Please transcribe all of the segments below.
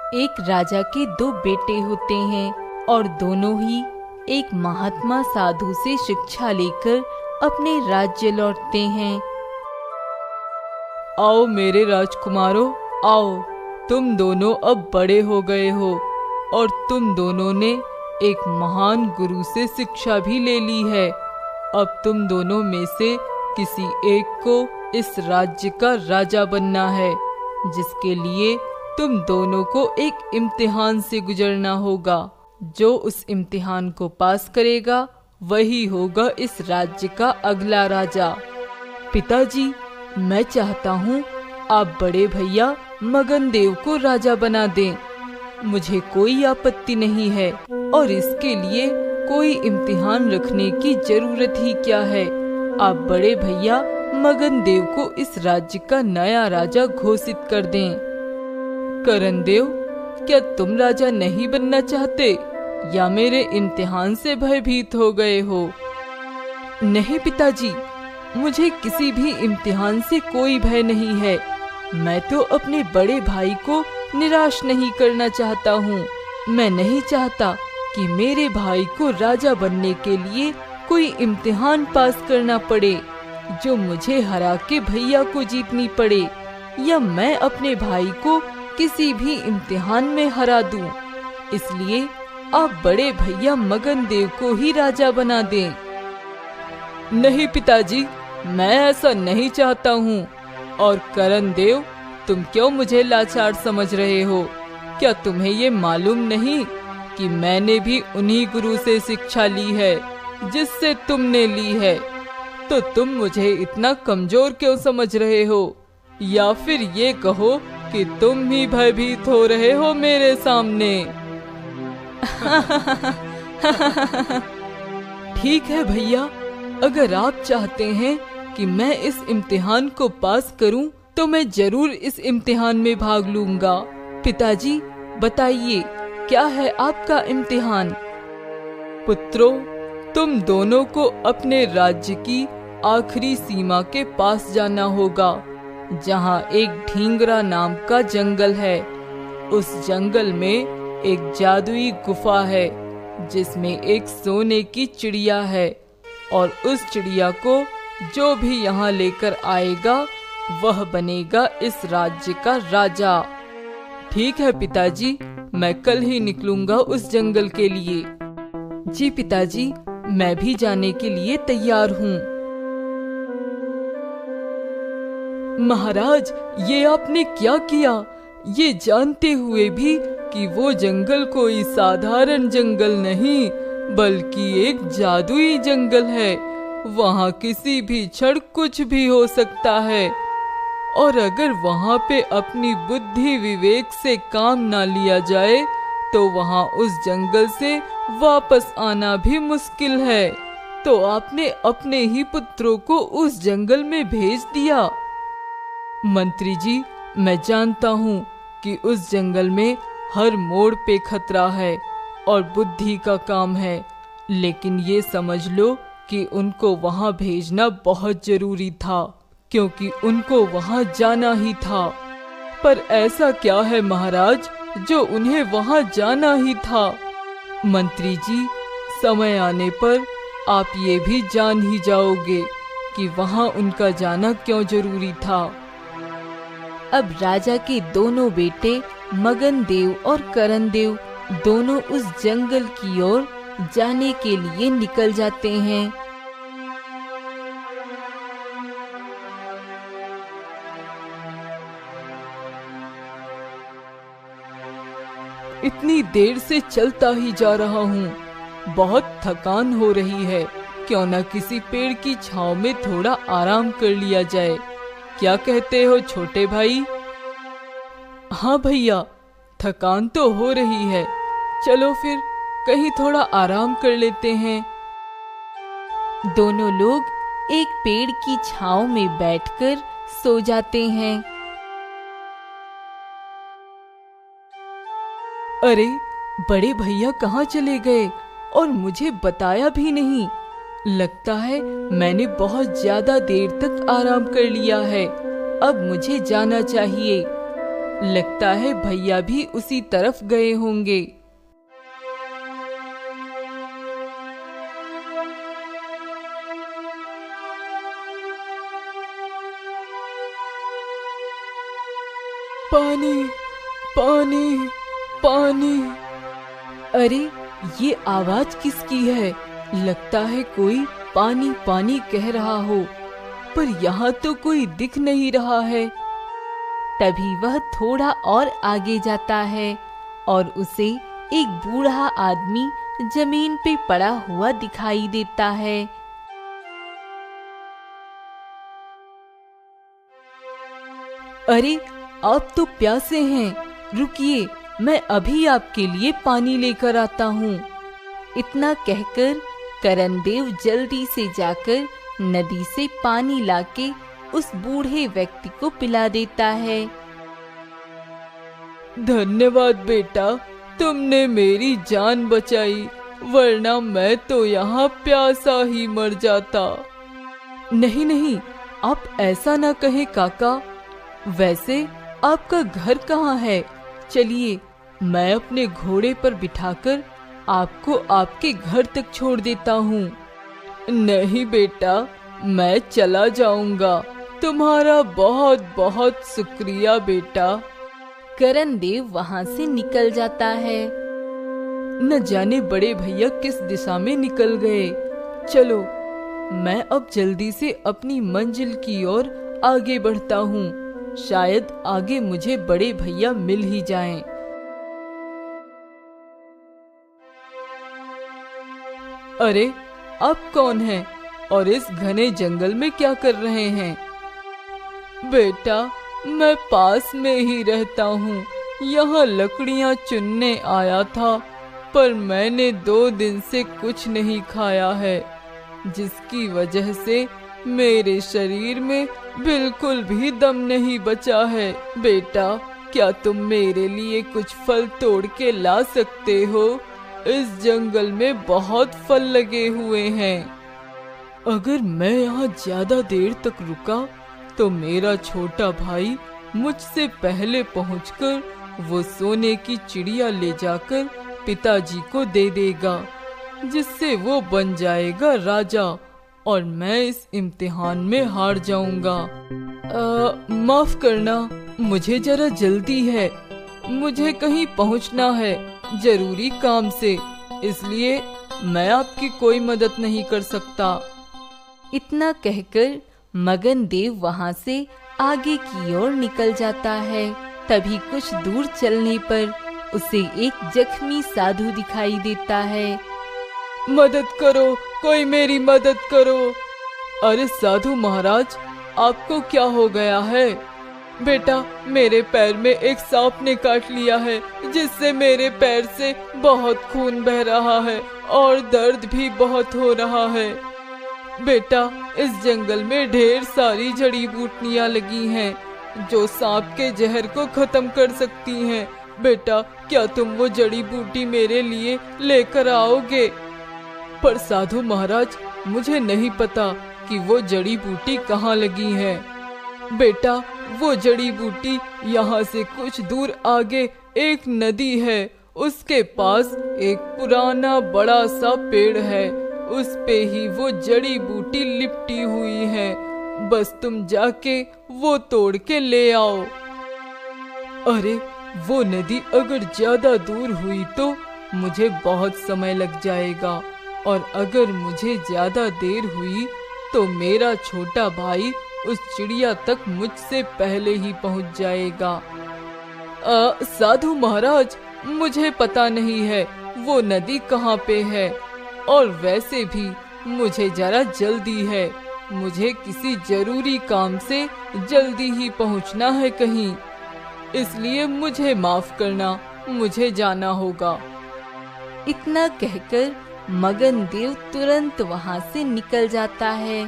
एक राजा के दो बेटे होते हैं और दोनों ही एक महात्मा साधु से शिक्षा लेकर अपने राज्य लौटते हैं। आओ मेरे राजकुमारों, आओ। तुम दोनों अब बड़े हो गए हो और तुम दोनों ने एक महान गुरु से शिक्षा भी ले ली है। अब तुम दोनों में से किसी एक को इस राज्य का राजा बनना है, जिसके लिए तुम दोनों को एक इम्तिहान से गुजरना होगा। जो उस इम्तिहान को पास करेगा वही होगा इस राज्य का अगला राजा। पिताजी, मैं चाहता हूँ आप बड़े भैया मगनदेव को राजा बना दें। मुझे कोई आपत्ति नहीं है और इसके लिए कोई इम्तिहान रखने की जरूरत ही क्या है। आप बड़े भैया मगनदेव को इस राज्य का नया राजा घोषित कर दें। करणदेव, क्या तुम राजा नहीं बनना चाहते या मेरे इम्तिहान से भयभीत हो गए हो? नहीं पिताजी, मुझे किसी भी इम्तिहान से कोई भय नहीं है। मैं तो अपने बड़े भाई को निराश नहीं करना चाहता हूँ। मैं नहीं चाहता कि मेरे भाई को राजा बनने के लिए कोई इम्तिहान पास करना पड़े जो मुझे हरा के भैया को जीतनी पड़े, या मैं अपने भाई को किसी भी इम्तिहान में हरा दूं। इसलिए आप बड़े भैया मगनदेव को ही राजा बना दें। नहीं पिताजी, मैं ऐसा नहीं चाहता हूँ। और करणदेव, तुम क्यों मुझे लाचार समझ रहे हो? क्या तुम्हें ये मालूम नहीं कि मैंने भी उन्हीं गुरु से शिक्षा ली है जिससे तुमने ली है? तो तुम मुझे इतना कमजोर क्यों समझ रहे हो? या फिर ये कहो कि तुम ही भयभीत हो रहे हो मेरे सामने? ठीक है भैया, अगर आप चाहते हैं कि मैं इस इम्तिहान को पास करूं, तो मैं जरूर इस इम्तिहान में भाग लूंगा। पिताजी, बताइए, क्या है आपका इम्तिहान? पुत्रों, तुम दोनों को अपने राज्य की आखिरी सीमा के पास जाना होगा, जहाँ एक ढींगरा नाम का जंगल है। उस जंगल में एक जादुई गुफा है जिसमें एक सोने की चिड़िया है, और उस चिड़िया को जो भी यहाँ लेकर आएगा वह बनेगा इस राज्य का राजा। ठीक है पिताजी, मैं कल ही निकलूंगा उस जंगल के लिए। जी पिताजी, मैं भी जाने के लिए तैयार हूँ। महाराज, ये आपने क्या किया? ये जानते हुए भी कि वो जंगल कोई साधारण जंगल नहीं बल्कि एक जादुई जंगल है। वहाँ किसी भी क्षण कुछ भी हो सकता है, और अगर वहाँ पे अपनी बुद्धि विवेक से काम ना लिया जाए तो वहाँ उस जंगल से वापस आना भी मुश्किल है। तो आपने अपने ही पुत्रों को उस जंगल में भेज दिया। मंत्री जी, मैं जानता हूँ कि उस जंगल में हर मोड़ पे खतरा है और बुद्धि का काम है, लेकिन ये समझ लो कि उनको वहाँ भेजना बहुत जरूरी था, क्योंकि उनको वहाँ जाना ही था। पर ऐसा क्या है महाराज जो उन्हें वहाँ जाना ही था? मंत्री जी, समय आने पर आप ये भी जान ही जाओगे कि वहाँ उनका जाना क्यों जरूरी था। अब राजा के दोनों बेटे मगनदेव और करणदेव दोनों उस जंगल की ओर जाने के लिए निकल जाते हैं। इतनी देर से चलता ही जा रहा हूँ, बहुत थकान हो रही है। क्यों न किसी पेड़ की छांव में थोड़ा आराम कर लिया जाए। क्या कहते हो छोटे भाई? हाँ भैया, थकान तो हो रही है। चलो फिर कहीं थोड़ा आराम कर लेते हैं। दोनों लोग एक पेड़ की छांव में बैठकर सो जाते हैं। अरे, बड़े भैया कहाँ चले गए और मुझे बताया भी नहीं। लगता है मैंने बहुत ज्यादा देर तक आराम कर लिया है। अब मुझे जाना चाहिए। लगता है भैया भी उसी तरफ गए होंगे। पानी, पानी, पानी। अरे ये आवाज किसकी है? लगता है कोई पानी पानी कह रहा हो, पर यहाँ तो कोई दिख नहीं रहा है। तभी वह थोड़ा और आगे जाता है और उसे एक बूढ़ा आदमी जमीन पे पड़ा हुआ दिखाई देता है। अरे आप तो प्यासे हैं, रुकिए, मैं अभी आपके लिए पानी लेकर आता हूँ। इतना कहकर करणदेव जल्दी से जाकर नदी से पानी लाके उस बूढ़े व्यक्ति को पिला देता है। धन्यवाद बेटा, तुमने मेरी जान बचाई, वरना मैं तो यहाँ प्यासा ही मर जाता। नहीं नहीं, आप ऐसा ना कहे काका। वैसे आपका घर कहाँ है? चलिए, मैं अपने घोड़े पर बिठाकर आपको आपके घर तक छोड़ देता हूँ। नहीं बेटा, मैं चला जाऊंगा। तुम्हारा बहुत बहुत शुक्रिया बेटा। करणदेव वहाँ से निकल जाता है। न जाने बड़े भैया किस दिशा में निकल गए। चलो, मैं अब जल्दी से अपनी मंजिल की ओर आगे बढ़ता हूँ। शायद आगे मुझे बड़े भैया मिल ही जाएं। अरे, आप कौन हैं और इस घने जंगल में क्या कर रहे हैं? बेटा, मैं पास में ही रहता हूँ। यहाँ लकड़ियाँ चुनने आया था, पर मैंने 2 दिन से कुछ नहीं खाया है, जिसकी वजह से मेरे शरीर में बिल्कुल भी दम नहीं बचा है। बेटा, क्या तुम मेरे लिए कुछ फल तोड़ के ला सकते हो? इस जंगल में बहुत फल लगे हुए हैं। अगर मैं यहाँ ज्यादा देर तक रुका तो मेरा छोटा भाई मुझसे पहले पहुंचकर वो सोने की चिड़िया ले जाकर पिताजी को दे देगा, जिससे वो बन जाएगा राजा और मैं इस इम्तिहान में हार जाऊंगा। माफ करना, मुझे जरा जल्दी है। मुझे कहीं पहुंचना है जरूरी काम से, इसलिए मैं आपकी कोई मदद नहीं कर सकता। इतना कहकर मगन देव वहाँ से आगे की ओर निकल जाता है। तभी कुछ दूर चलने पर उसे एक जख्मी साधु दिखाई देता है। मदद करो, कोई मेरी मदद करो। अरे साधु महाराज, आपको क्या हो गया है? बेटा, मेरे पैर में एक सांप ने काट लिया है, जिससे मेरे पैर से बहुत खून बह रहा है और दर्द भी बहुत हो रहा है। बेटा, इस जंगल में ढेर सारी जड़ी बूटियां लगी हैं, जो सांप के जहर को खत्म कर सकती हैं। बेटा, क्या तुम वो जड़ी बूटी मेरे लिए लेकर आओगे? पर साधु महाराज, मुझे नहीं पता कि वो जड़ी बूटी कहाँ लगी है। बेटा, वो जड़ी बूटी यहाँ से कुछ दूर आगे एक नदी है, उसके पास एक पुराना बड़ा सा पेड़ है, उस पे ही वो जड़ी बूटी लिपटी हुई है। बस तुम जाके वो तोड़ के ले आओ। अरे, वो नदी अगर ज्यादा दूर हुई तो मुझे बहुत समय लग जाएगा, और अगर मुझे ज्यादा देर हुई तो मेरा छोटा भाई उस चिड़िया तक मुझसे पहले ही पहुंच जाएगा। साधु महाराज, मुझे पता नहीं है वो नदी कहाँ पे है, और वैसे भी मुझे जरा जल्दी है। मुझे किसी जरूरी काम से जल्दी ही पहुंचना है कहीं, इसलिए मुझे माफ करना, मुझे जाना होगा। इतना कहकर मगन देव तुरंत वहाँ से निकल जाता है।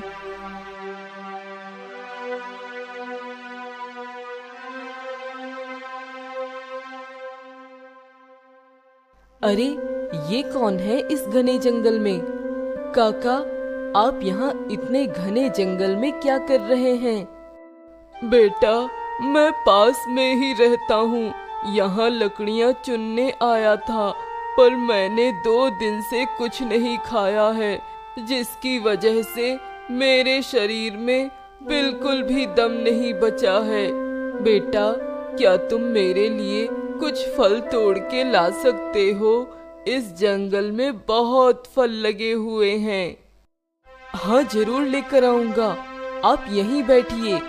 अरे, ये कौन है इस घने जंगल में? काका, आप यहाँ इतने घने जंगल में क्या कर रहे हैं? बेटा, मैं पास में ही रहता हूँ। यहाँ लकड़ियाँ चुनने आया था, पर मैंने 2 दिन से कुछ नहीं खाया है, जिसकी वजह से मेरे शरीर में बिल्कुल भी दम नहीं बचा है। बेटा, क्या तुम मेरे लिए कुछ फल तोड़ के ला सकते हो? इस जंगल में बहुत फल लगे हुए हैं। हाँ, जरूर लेकर आऊंगा। आप यहीं बैठिए,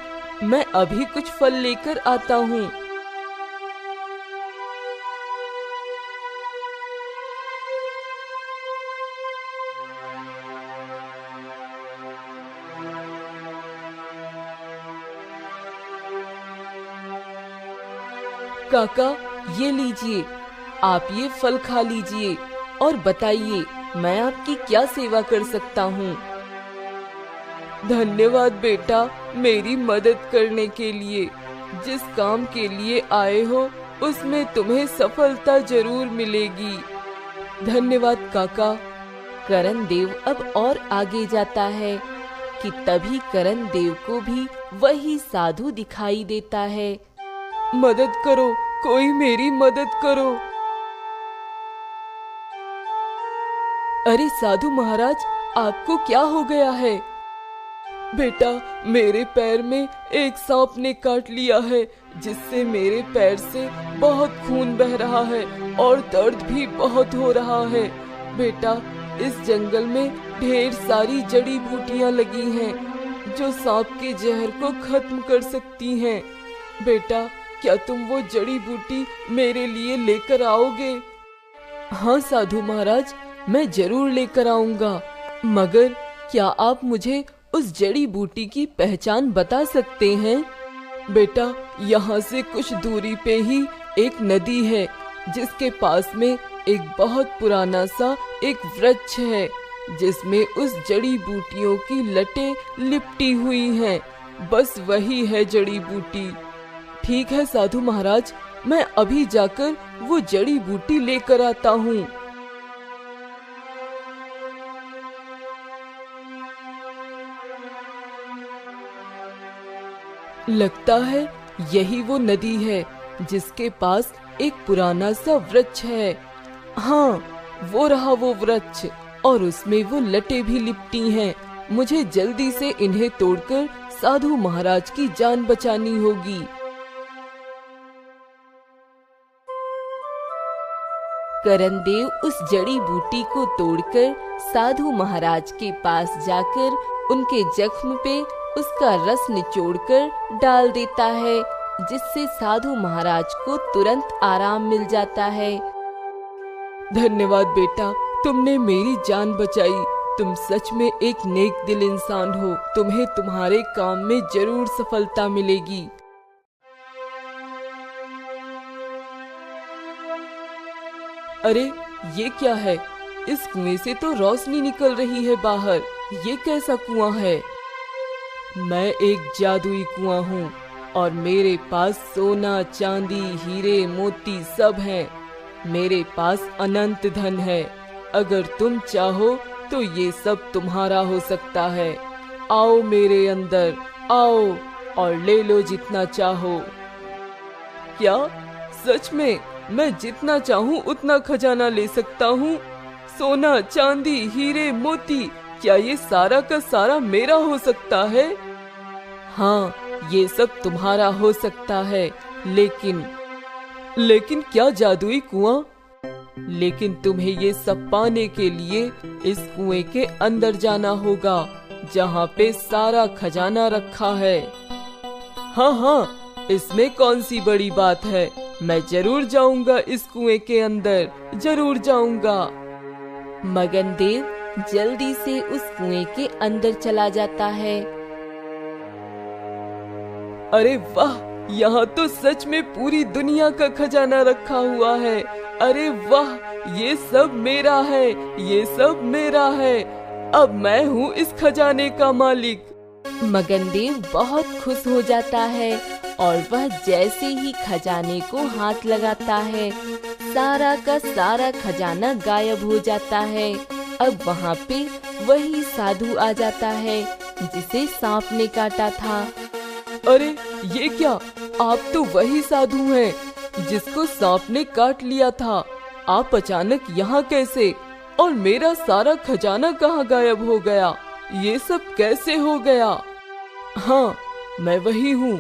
मैं अभी कुछ फल लेकर आता हूँ। काका, ये लीजिए, आप ये फल खा लीजिए और बताइए मैं आपकी क्या सेवा कर सकता हूँ। धन्यवाद बेटा, मेरी मदद करने के लिए। जिस काम के लिए आए हो उसमें तुम्हें सफलता जरूर मिलेगी। धन्यवाद काका। करण देव अब और आगे जाता है कि तभी करण देव को भी वही साधु दिखाई देता है। मदद करो, कोई मेरी मदद करो। अरे साधु महाराज, आपको क्या हो गया है? बेटा, मेरे पैर में एक सांप ने काट लिया है, जिससे मेरे पैर से बहुत खून बह रहा है और दर्द भी बहुत हो रहा है। बेटा, इस जंगल में ढेर सारी जड़ी बूटियां लगी हैं जो सांप के जहर को खत्म कर सकती हैं। बेटा, क्या तुम वो जड़ी बूटी मेरे लिए लेकर आओगे? हाँ साधु महाराज, मैं जरूर लेकर आऊंगा, मगर क्या आप मुझे उस जड़ी बूटी की पहचान बता सकते हैं? बेटा, यहाँ से कुछ दूरी पे ही एक नदी है, जिसके पास में एक बहुत पुराना सा एक वृक्ष है, जिसमें उस जड़ी बूटियों की लटें लिपटी हुई हैं। बस वही है जड़ी बूटी। ठीक है साधु महाराज, मैं अभी जाकर वो जड़ी बूटी लेकर आता हूँ। लगता है यही वो नदी है जिसके पास एक पुराना सा वृक्ष है। हाँ, वो रहा वो वृक्ष, और उसमें वो लटें भी लिपटी हैं। मुझे जल्दी से इन्हें तोड़कर साधु महाराज की जान बचानी होगी। करण देव उस जड़ी बूटी को तोड़कर साधु महाराज के पास जाकर उनके जख्म पे उसका रस निचोड़कर डाल देता है, जिससे साधु महाराज को तुरंत आराम मिल जाता है। धन्यवाद बेटा, तुमने मेरी जान बचाई। तुम सच में एक नेक दिल इंसान हो। तुम्हें तुम्हारे काम में जरूर सफलता मिलेगी। अरे ये क्या है? इस कुएं से तो रोशनी निकल रही है बाहर। ये कैसा कुआं है? मैं एक जादुई कुआं हूँ और मेरे पास सोना, चांदी, हीरे, मोती सब हैं। मेरे पास अनंत धन है। अगर तुम चाहो तो ये सब तुम्हारा हो सकता है। आओ मेरे अंदर, आओ और ले लो जितना चाहो। क्या सच में मैं जितना चाहूँ उतना खजाना ले सकता हूँ? सोना, चांदी, हीरे, मोती, क्या ये सारा का सारा मेरा हो सकता है? हाँ, ये सब तुम्हारा हो सकता है, लेकिन क्या जादुई कुआं? लेकिन तुम्हें ये सब पाने के लिए इस कुएं के अंदर जाना होगा, जहाँ पे सारा खजाना रखा है। हाँ हाँ, इसमें कौन सी बड़ी बात है। मैं जरूर जाऊंगा इस कुएं के अंदर, जरूर जाऊंगा। मगन देव जल्दी से उस कुएं के अंदर चला जाता है। अरे वाह, यहाँ तो सच में पूरी दुनिया का खजाना रखा हुआ है। अरे वाह, ये सब मेरा है, ये सब मेरा है। अब मैं हूँ इस खजाने का मालिक। मगन देव बहुत खुश हो जाता है और वह जैसे ही खजाने को हाथ लगाता है, सारा का सारा खजाना गायब हो जाता है। अब वहाँ पे वही साधु आ जाता है जिसे सांप ने काटा था। अरे ये क्या? आप तो वही साधु हैं जिसको सांप ने काट लिया था। आप अचानक यहाँ कैसे? और मेरा सारा खजाना कहाँ गायब हो गया? ये सब कैसे हो गया? हाँ, मैं वही हूँ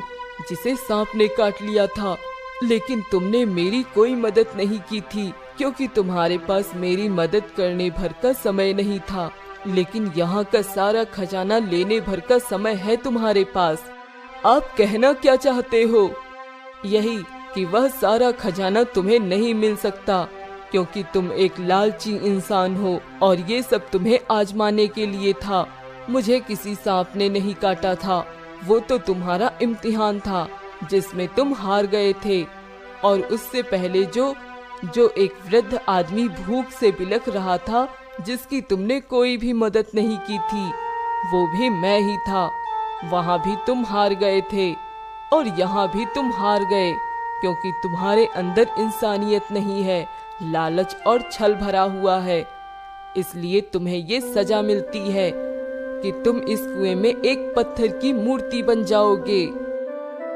जिसे सांप ने काट लिया था, लेकिन तुमने मेरी कोई मदद नहीं की थी क्योंकि तुम्हारे पास मेरी मदद करने भर का समय नहीं था। लेकिन यहाँ का सारा खजाना लेने भर का समय है तुम्हारे पास। आप कहना क्या चाहते हो? यही कि वह सारा खजाना तुम्हें नहीं मिल सकता क्योंकि तुम एक लालची इंसान हो और ये सब तुम्हें आजमाने के लिए था। मुझे किसी सांप ने नहीं काटा था, वो तो तुम्हारा इम्तिहान था जिसमें तुम हार गए थे। और उससे पहले जो एक वृद्ध आदमी भूख से बिलख रहा था, जिसकी तुमने कोई भी मदद नहीं की थी, वो भी मैं ही था। वहाँ भी तुम हार गए थे और यहाँ भी तुम हार गए क्योंकि तुम्हारे अंदर इंसानियत नहीं है, लालच और छल भरा हुआ है। इसलिए तुम्हें ये सजा मिलती है कि तुम इस कुएं में एक पत्थर की मूर्ति बन जाओगे।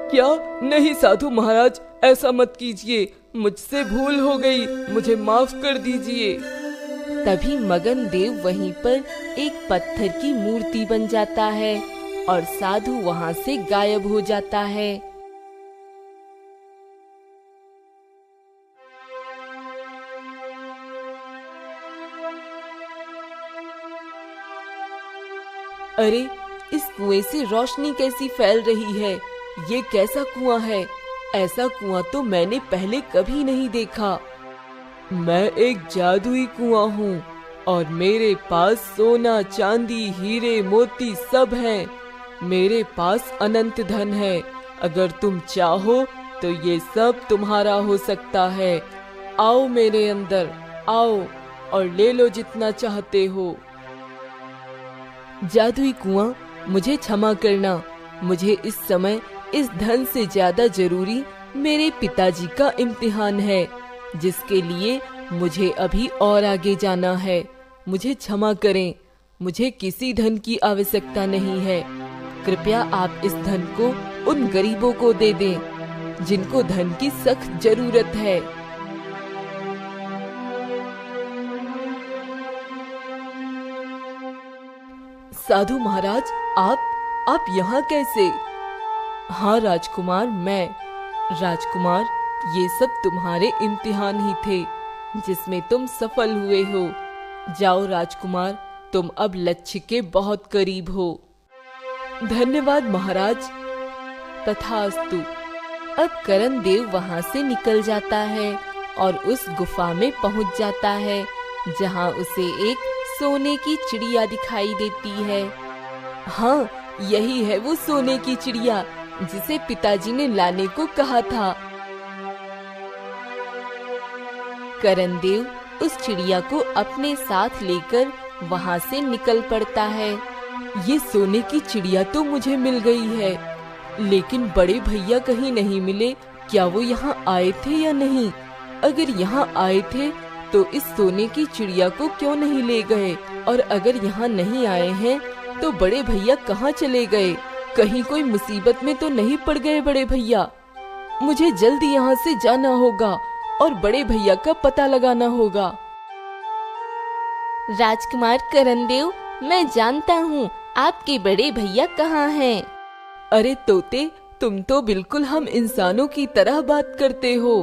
क्या? नहीं साधु महाराज, ऐसा मत कीजिए, मुझसे भूल हो गई, मुझे माफ कर दीजिए। तभी मगन देव वहीं पर एक पत्थर की मूर्ति बन जाता है और साधु वहाँ से गायब हो जाता है। अरे, इस कुएं से रोशनी कैसी फैल रही है? ये कैसा कुआं है? ऐसा कुआं तो मैंने पहले कभी नहीं देखा। मैं एक जादुई कुआं हूँ और मेरे पास सोना, चांदी, हीरे, मोती सब हैं। मेरे पास अनंत धन है। अगर तुम चाहो तो ये सब तुम्हारा हो सकता है। आओ मेरे अंदर, आओ और ले लो जितना चाहते हो। जादुई कुआं, मुझे क्षमा करना। मुझे इस समय इस धन से ज्यादा जरूरी मेरे पिताजी का इम्तिहान है, जिसके लिए मुझे अभी और आगे जाना है। मुझे क्षमा करें, मुझे किसी धन की आवश्यकता नहीं है। कृपया आप इस धन को उन गरीबों को दे दें जिनको धन की सख्त जरूरत है। साधु महाराज, आप यहाँ कैसे? हाँ राजकुमार, मैं राजकुमार, ये सब तुम्हारे इम्तिहान ही थे जिसमें तुम सफल हुए हो। जाओ राजकुमार, तुम अब लक्ष्य के बहुत करीब हो। धन्यवाद महाराज। तथास्तु। अब करण देव वहाँ से निकल जाता है और उस गुफा में पहुँच जाता है जहाँ उसे एक सोने की चिड़िया दिखाई देती है। हाँ, यही है वो सोने की चिड़िया जिसे पिताजी ने लाने को कहा था। करण देव उस चिड़िया को अपने साथ लेकर वहाँ से निकल पड़ता है। ये सोने की चिड़िया तो मुझे मिल गई है, लेकिन बड़े भैया कहीं नहीं मिले। क्या वो यहाँ आए थे या नहीं? अगर यहाँ आए थे तो इस सोने की चिड़िया को क्यों नहीं ले गए? और अगर यहाँ नहीं आए हैं तो बड़े भैया कहाँ चले गए? कहीं कोई मुसीबत में तो नहीं पड़ गए बड़े भैया? मुझे जल्दी यहाँ से जाना होगा और बड़े भैया का पता लगाना होगा। राजकुमार करण देव, मैं जानता हूँ आपके बड़े भैया कहाँ हैं। अरे तोते, तुम तो बिल्कुल हम इंसानों की तरह बात करते हो।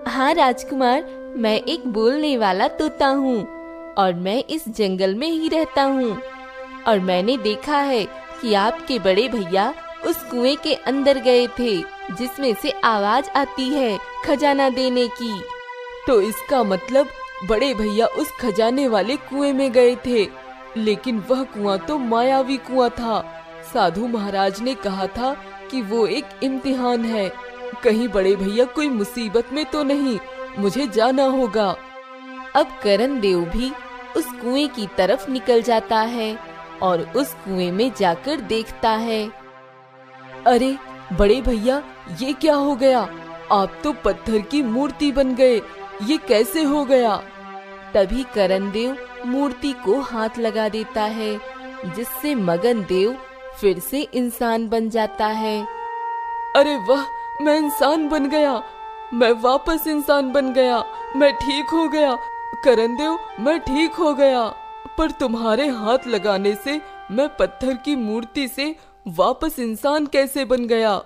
हाँ राजकुमार, मैं एक बोलने वाला तोता हूँ और मैं इस जंगल में ही रहता हूँ। और मैंने देखा है कि आपके बड़े भैया उस कुएं के अंदर गए थे जिसमें से आवाज आती है खजाना देने की। तो इसका मतलब बड़े भैया उस खजाने वाले कुएं में गए थे, लेकिन वह कुआं तो मायावी कुआं था। साधु महाराज ने कहा था कि वो एक इम्तिहान है। कहीं बड़े भैया कोई मुसीबत में तो नहीं? मुझे जाना होगा। अब करण देव भी उस कुएं की तरफ निकल जाता है और उस कुएं में जाकर देखता है। अरे बड़े भैया, ये क्या हो गया? आप तो पत्थर की मूर्ति बन गए, ये कैसे हो गया? तभी करण देव मूर्ति को हाथ लगा देता है, जिससे मगन देव फिर से इंसान बन जाता है। अरे वाह, मैं इंसान बन गया, मैं वापस इंसान बन गया, मैं ठीक हो गया। करण देव, मैं ठीक हो गया। पर तुम्हारे हाथ लगाने से मैं पत्थर की मूर्ति से वापस इंसान कैसे बन गया?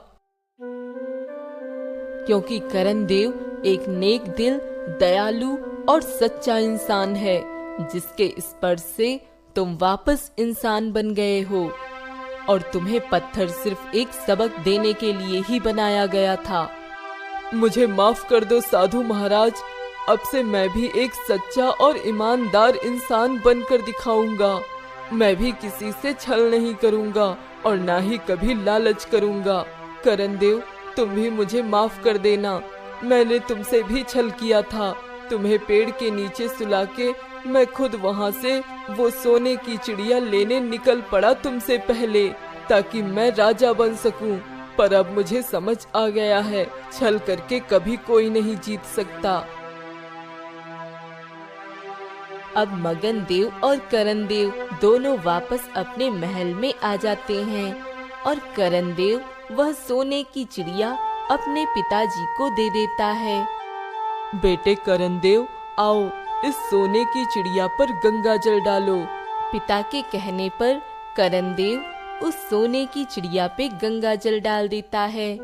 क्योंकि करण देव एक नेक दिल, दयालु और सच्चा इंसान है, जिसके स्पर्श से तुम वापस इंसान बन गए हो। और तुम्हें पत्थर सिर्फ एक सबक देने के लिए ही बनाया गया था। मुझे माफ कर दो साधु महाराज, अब से मैं भी एक सच्चा और ईमानदार इंसान बनकर दिखाऊंगा। मैं भी किसी से छल नहीं करूंगा और ना ही कभी लालच करूंगा। करण देव, तुम भी मुझे माफ कर देना। मैंने तुमसे भी छल किया था। तुम्हें पेड़ के नीचे सुला के मैं खुद वहाँ से वो सोने की चिड़िया लेने निकल पड़ा तुमसे पहले, ताकि मैं राजा बन सकूं। पर अब मुझे समझ आ गया है, छल करके कभी कोई नहीं जीत सकता। अब मगन देव और करण देव दोनों वापस अपने महल में आ जाते हैं और करण देव वह सोने की चिड़िया अपने पिताजी को दे देता है। बेटे करण देव, आओ इस सोने की चिड़िया पर गंगा जल डालो। पिता के कहने पर करण देव उस सोने की चिड़िया पे गंगा जल डाल देता है।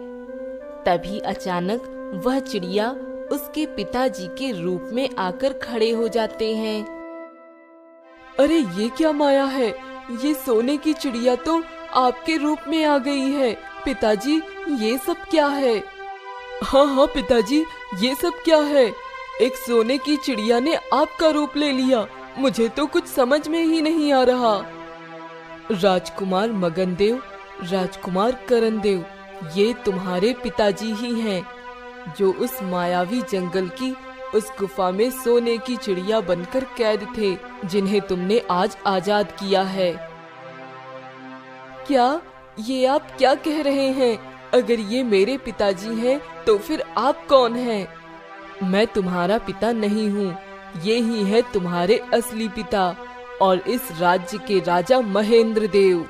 तभी अचानक वह चिड़िया उसके पिताजी के रूप में आकर खड़े हो जाते हैं। अरे ये क्या माया है? ये सोने की चिड़िया तो आपके रूप में आ गई है। पिताजी, ये सब क्या है? हाँ पिताजी, ये सब क्या है? एक सोने की चिड़िया ने आपका रूप ले लिया। मुझे तो कुछ समझ में ही नहीं आ रहा। राजकुमार मगन देव, राजकुमार करण देव, ये तुम्हारे पिताजी ही हैं, जो उस मायावी जंगल की उस गुफा में सोने की चिड़िया बनकर कैद थे, जिन्हें तुमने आज आजाद किया है। क्या ये आप क्या कह रहे हैं? अगर ये मेरे पिताजी हैं, तो फिर आप कौन हैं? मैं तुम्हारा पिता नहीं हूँ, ये ही है तुम्हारे असली पिता और इस राज्य के राजा महेंद्र देव।